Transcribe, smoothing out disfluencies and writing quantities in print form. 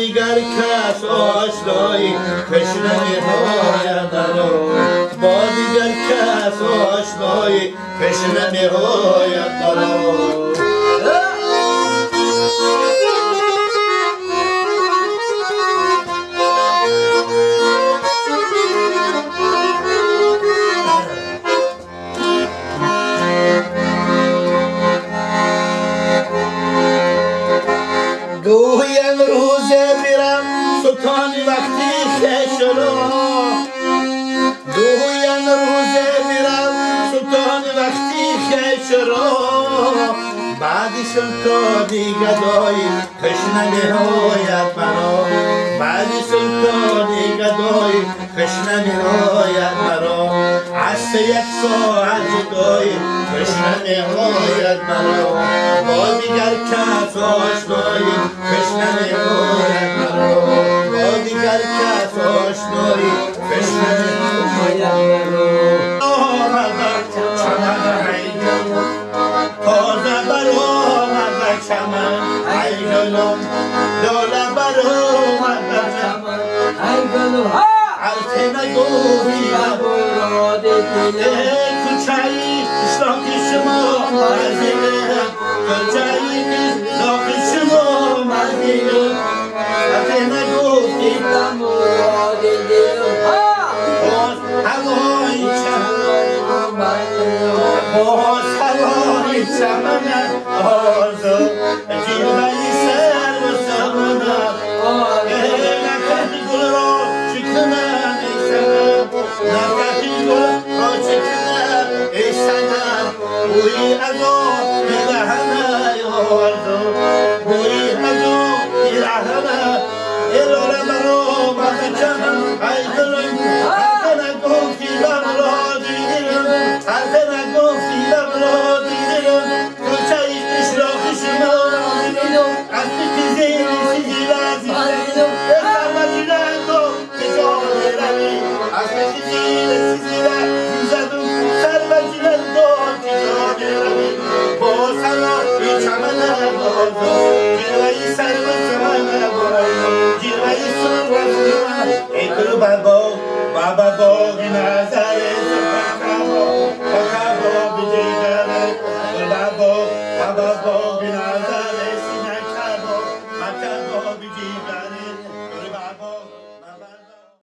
دیگر کس آشنایی تشنه می‌آید مرا با دیگر کس آشنایی تشنه می‌آید مرا گویم روزه میرم سلطان وقتی خش را گویم روزه میرم سلطان وقتی خش را بعد سلطانی گدایی تشنه می‌آید مرا بعد سلطانی گدایی تشنه می‌آید مرا از یک ساعت جدایی تشنه می‌آید مرا با دیگر کس آشنایی تشنه می‌آید مرا با دیگر کس آشنایی تشنه می‌آید مرا تازه برآمد به چمن ای گلم لاله برآمد به چمن ای گلم الف نگویی مراد دلم کوچه‌ای اشتاق شما مردم کوچه‌ای اشتاق شما مردم الف نگویی مراد دلم باز هوای چمن باز هوای چمن آرزو جلوه‌ای سر و سمنم نکردی گل را چکنم ای سنم نکردی گل را چکنم ای سنم بویی از آن میرهنه آرزو بویی از آن میرهنه ایلاله برام از چمن ای دلم حرف نگفتی لب را دیدم حرف نگفتی لب را دیدم کوچه‌ای اشراق شما دیدم از پیزی سیزی لازیدم خرمجی لندو که جا میروی از پیزی سیزی لازیدم خرمجی لندو که جا میروی با سلام چمن بازو جلوه‌ی سر و چمن بازو جلوه‌ی سر و چمن ای گل بابا باغ نظر